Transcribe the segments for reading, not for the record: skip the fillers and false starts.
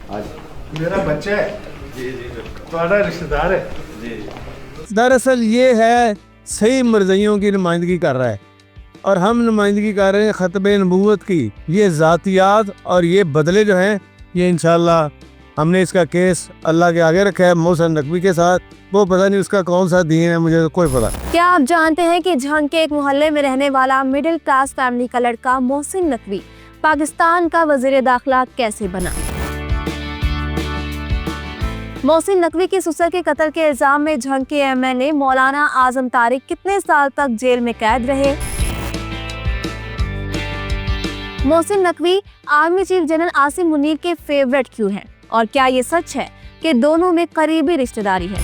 आज मेरा बच्चा है जी जी तुम्हारा रिश्तेदार है जी। दरअसल ये है सही मर्जियों की नुमाइंदगी कर रहा है और हम नुमाइंदगी कर रहे हैं ख़त्म नबूवत की। ये ज़ातियात और ये बदले जो हैं ये इंशाल्लाह हमने इसका केस अल्लाह के आगे रखा है मोहसिन नकवी के साथ। वो पता नहीं उसका कौन सा दीन है, मुझे तो कोई पता नहीं। क्या आप जानते हैं कि झंग के एक मोहल्ले में रहने वाला मिडिल क्लास फैमिली का लड़का मोहसिन नकवी पाकिस्तान का वजीर दाखिला कैसे बना? मोहसिन नकवी की ससुर के कत्ल के इल्जाम में झंग के एमएनए मौलाना आजम तारिक कितने साल तक जेल में कैद रहे? Mohsin Naqvi army chief general Asim Munir के फेवरेट क्यों हैं? और क्या ये सच है कि दोनों में करीबी रिश्तेदारी है?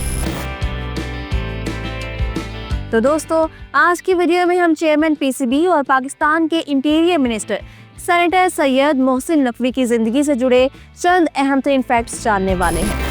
तो दोस्तों, आज की वीडियो में हम चेयरमैन पीसीबी और पाकिस्तान के interior minister senator Syed Mohsin Naqvi की जिंदगी से जुड़े चंद अहम तरीन फैक्ट्स जानने वाले हैं।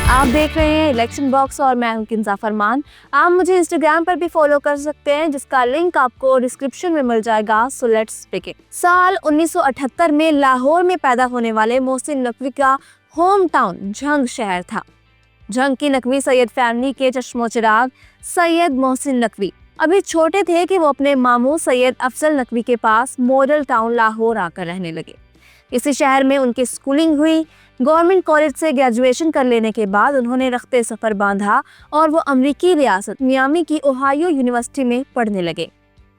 आप देख रहे हैं इलेक्शन बॉक्स और मैं हूं किंजा फरमान। आप मुझे इंस्टाग्राम पर भी फॉलो कर सकते हैं जिसका लिंक आपको डिस्क्रिप्शन में मिल जाएगा। So let's begin. साल 1978 में लाहौर में पैदा होने वाले मोहसिन नकवी का होम टाउन झंग शहर था। झंग की नकवी सैयद फैमिली के चश्मो चिराग सैयद मोहसिन नकवी अभी छोटे थे कि वो अपने मामू सैयद अफजल नकवी के पास मॉडल टाउन लाहौर आकर रहने लगे। इसी शहर में उनकी स्कूलिंग हुई। गवर्नमेंट कॉलेज से ग्रेजुएशन कर लेने के बाद उन्होंने रख्ते सफर बांधा और वो अमेरिकी रियासत मियामी की ओहायो यूनिवर्सिटी में पढ़ने लगे।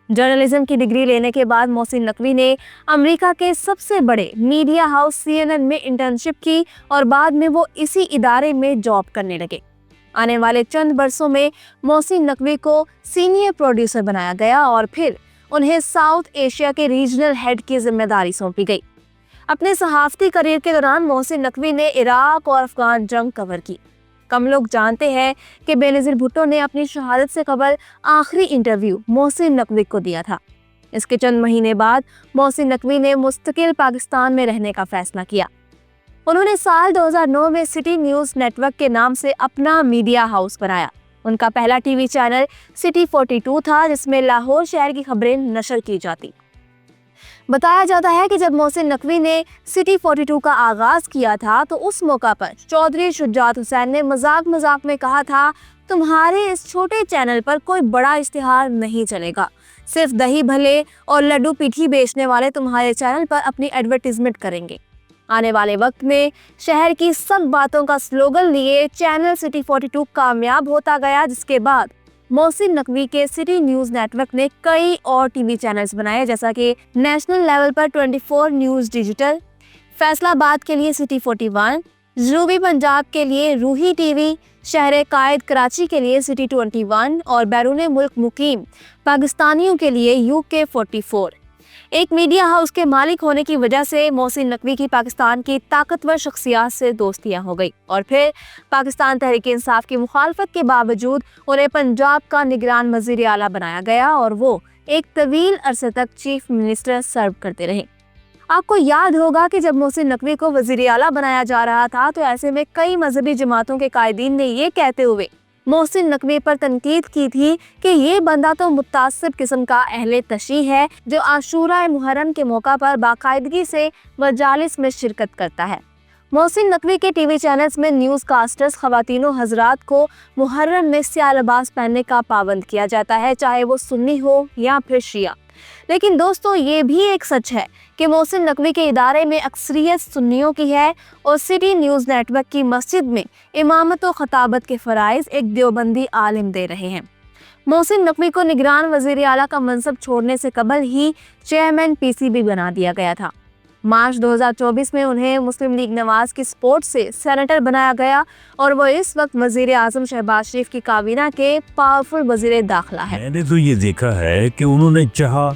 जर्नलिज्म की डिग्री लेने के बाद मोहसिन नकवी ने अमेरिका के सबसे बड़े मीडिया हाउस CNN में इंटर्नशिप की और बाद में वो इसी इदारे में जॉब करने लगे। आने वाले चंद बरसों में मोहसिन नकवी को सीनियर प्रोड्यूसर बनाया गया और फिर उन्हें साउथ एशिया के रीजनल हेड की जिम्मेदारी सौंपी गई। अपने सहाफती करियर के दौरान मोहसिन नकवी ने इराक और अफगान जंग कवर की। कम लोग जानते हैं कि बेनज़ीर भुट्टो ने अपनी शहादत से कबल आखिरी इंटरव्यू मोहसिन नकवी को दिया था। इसके चंद महीने बाद मोहसिन नकवी ने मुस्तकिल पाकिस्तान में रहने का फैसला किया। उन्होंने साल 2009 में सिटी न्यूज़ नेटवर्क के नाम से अपना मीडिया हाउस बनाया। उनका पहला टीवी चैनल सिटी 42 था जिसमें लाहौर शहर की खबरें नशर की जाती। बताया जाता है कि जब मोहसिन नकवी ने सिटी 42 का आगाज किया था तो उस मौका पर चौधरी शुजात हुसैन ने मजाक मजाक में कहा था, तुम्हारे इस छोटे चैनल पर कोई बड़ा इश्तिहार नहीं चलेगा, सिर्फ दही भले और लड्डू पीठी बेचने वाले तुम्हारे चैनल पर अपनी एडवर्टीजमेंट करेंगे। आने वाले वक्त में शहर की सब बातों का स्लोगन लिए चैनल सिटी 42 कामयाब होता गया, जिसके बाद मोहसिन नकवी के सिटी न्यूज़ नेटवर्क ने कई और टीवी चैनल्स बनाए, जैसा कि नेशनल लेवल पर 24 न्यूज़ डिजिटल, फैसलाबाद के लिए सिटी 41, जनूबी पंजाब के लिए रूही टीवी, शहर कायद कराची के लिए सिटी 21 और बैरून मुल्क मुकीम पाकिस्तानियों के लिए UK 44। एक मीडिया हाउस के मालिक होने की वजह से मोहसिन नकवी की पाकिस्तान की ताकतवर शख्सियात से दोस्तियां हो गई और फिर पाकिस्तान तहरीक इंसाफ की मुखालफत के बावजूद उन्हें पंजाब का निगरान वज़ीर आला बनाया गया और वो एक तवील अरसे तक चीफ मिनिस्टर सर्व करते रहे। आपको याद होगा कि जब मोहसिन नकवी को वज़ीर आला बनाया जा रहा था तो ऐसे में कई मजहबी जमातों के कायदीन ने ये कहते हुए मोहसिन नकवी पर तनकीद की थी कि ये बंदा तो मुतासिब किस्म का अहले तशी है जो आशूरा मुहर्रम के मौका पर बाकायदगी से मजालिस में शिरकत करता है। मोहसिन नकवी के टीवी चैनल्स में न्यूज़ कास्टर्स ख़वातीनो हजरात को मुहर्रम में स्याह लिबास पहनने का पाबंद किया जाता है, चाहे वो सुन्नी हो या फिर शिया। लेकिन दोस्तों, ये भी एक सच है कि मोहसिन नकवी के इदारे में अक्सरियत सुन्नियों की है और सिटी न्यूज़ नेटवर्क की मस्जिद में इमामत और खताबत के फ़राइज़ एक देवबंदी आलिम दे रहे हैं। मोहसिन नकवी को निगरान वज़ीर आला का मनसब छोड़ने से कबल ही चेयरमैन पीसीबी बना दिया गया था। मार्च 2024 में उन्हें मुस्लिम लीग नवाज की सपोर्ट से सेनेटर बनाया गया और वो इस वक्त वज़ीर आज़म शहबाज शरीफ की काबीना के पावरफुल वज़ीर दाखिला है। मैंने तो ये देखा है कि उन्होंने चाहा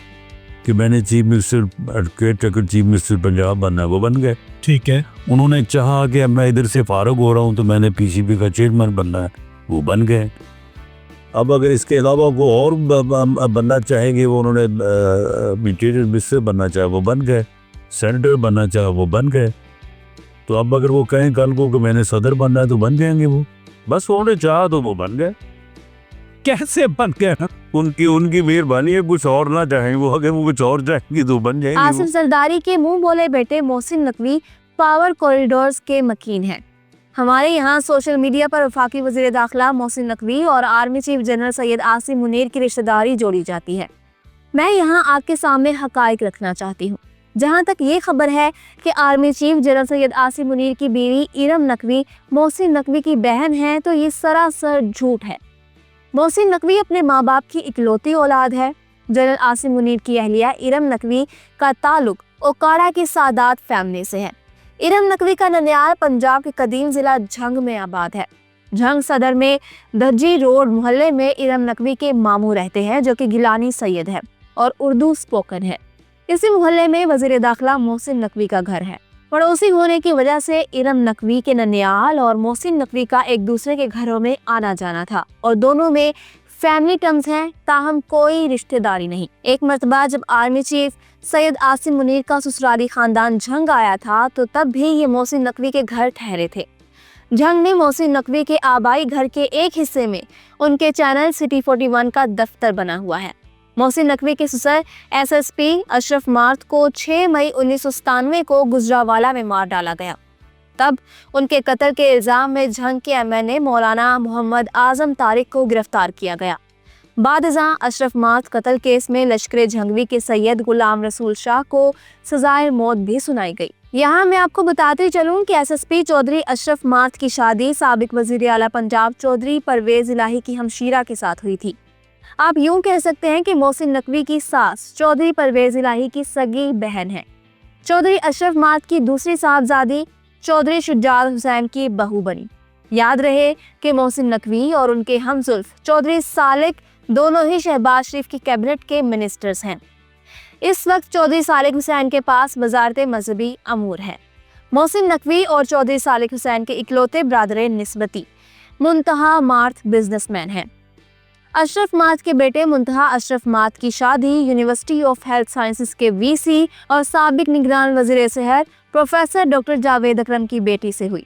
कि मैंने chief minister chief minister Punjab बनना है, वो बन गए। ठीक है। उन्होंने चाहा कि अब मैं इधर से फारुग हो रहा हूँ तो मैंने पीसीबी का चेयरमैन बनना है, वो बन गए। अब अगर इसके अलावा वो और बनना चाहेंगे, वो उन्होंने इंटीरियर मिनिस्टर बनना चाहे वो बन गए, सेनेटर बनना चाहे वो बन गए। तो अब अगर वो कहें कल को कि मैंने सदर बनना है तो बन जाएंगे वो, बस उन्होंने चाहा तो वो बन गए। कैसे बन गए? उनकी उनकी मेहरबानी है, कुछ और ना चाहें वो, अगर वो कुछ और चाहेंगी तो बन जाएंगी आसिफ वो। जरदारी के मुंह बोले बेटे मोहसिन नकवी पावर कॉरिडोर्स के मकीन हैं। हमारे यहाँ सोशल मीडिया पर वफाकी वजीर दाखिला मोहसिन नकवी और army chief general Syed Asim Munir की रिश्तेदारी जोड़ी जाती है। मैं यहाँ आपके सामने हकाइक रखना चाहती हूँ। जहाँ तक ये खबर है कि army chief general Syed Asim Munir की बीवी इरम नकवी मोहसिन नकवी की बहन है, तो ये सरासर झूठ है। मोहसिन नकवी अपने माँ बाप की इकलौती औलाद है। जनरल आसिम मुनीर की अहलिया इरम नकवी का ताल्लुक ओकाड़ा की सादात फैमिली से है। इरम नकवी का ननियाल पंजाब के कदीम जिला झंग में आबाद है। झंग सदर में दर्जी रोड मोहल्ले में इरम नकवी के मामू रहते हैं, जो कि गिलानी सैयद है और उर्दू स्पोकन है। इसी मोहल्ले में वजीर दाखिला मोहसिन नकवी का घर है। पड़ोसी होने की वजह से इरम नकवी के ननियाल और मोहसिन नकवी का एक दूसरे के घरों में आना जाना था और दोनों में फैमिली टर्म्स हैं, ताहम कोई रिश्तेदारी नहीं। एक मर्तबा जब आर्मी चीफ सैयद आसिम मुनीर का ससुराली खानदान झंग आया था, तो तब भी ये मोहसिन नकवी के घर ठहरे थे। झंग में मोहसिन नकवी के आबाई घर के एक हिस्से में उनके चैनल सिटी 41 का दफ्तर बना हुआ है। मोहसिन नकवी के ससुर एसएसपी अशरफ मार्थ को 6 मई 1997 को गुजरावाला में मार डाला गया। तब उनके कत्ल के इल्जाम में झंग के एमएनए मौलाना मोहम्मद आजम तारिक को गिरफ्तार किया गया। बादशाह अशरफ मार्थ कत्ल केस में लश्कर झंगवी के सैयद गुलाम रसूल शाह को सजाए मौत भी सुनाई गई। यहाँ मैं आपको बताते चलूं कि एसएसपी चौधरी अशरफ मार्थ की शादी साबिक वजीर आला पंजाब चौधरी परवेज इलाही की हमशीरा के साथ हुई थी। आप यूं कह सकते हैं कि मोहसिन नकवी की सास चौधरी परवेज इलाही की सगी बहन है। चौधरी अशरफ मार्थ की दूसरी साहबजादी चौधरी शुजात हुसैन की बहू बनी। याद रहे कि मोहसिन नकवी और उनके हमजुल्फ चौधरी सालिक दोनों ही शहबाज शरीफ की कैबिनेट के मिनिस्टर्स हैं। इस वक्त चौधरी सालिक हुसैन के पास वजारत मजहबी अमूर है। मोहसिन नकवी और चौधरी सालिक हुसैन के इकलौते ब्रादर निस्बती मुंतहा मार्थ बिजनेसमैन हैं। अशरफ मार्थ के बेटे मुंतहा अशरफ मार्थ की शादी यूनिवर्सिटी ऑफ हेल्थ साइंसेज के वीसी और साबिक निगरान वजीर सेहत प्रोफेसर डॉक्टर जावेद अकरम की बेटी से हुई।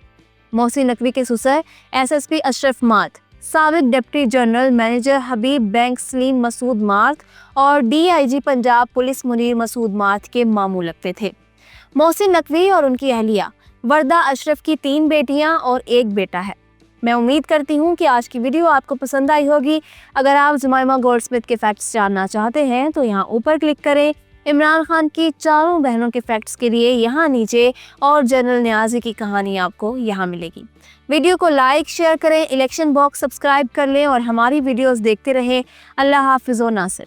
मोहसिन नकवी के ससुर एसएसपी अशरफ मार्थ साबिक deputy general manager Habib bank Saleem Masood मार्थ और डीआईजी पंजाब पुलिस मुनीर मसूद मार्थ के मामू लगते थे। मोहसिन नकवी और उनकी अहलिया वर्दा अशरफ की 3 बेटियां और 1 बेटा है। मैं उम्मीद करती हूँ कि आज की वीडियो आपको पसंद आई होगी। अगर आप जुमाइमा गोल्डस्मिथ के फैक्ट्स जानना चाहते हैं तो यहाँ ऊपर क्लिक करें। इमरान खान की 4 बहनों के फैक्ट्स के लिए यहाँ नीचे और जनरल न्याजी की कहानी आपको यहाँ मिलेगी। वीडियो को लाइक शेयर करें, इलेक्शन बॉक्स सब्सक्राइब कर लें और हमारी वीडियोस देखते रहें। अल्लाह हाफिज़ व नासिर।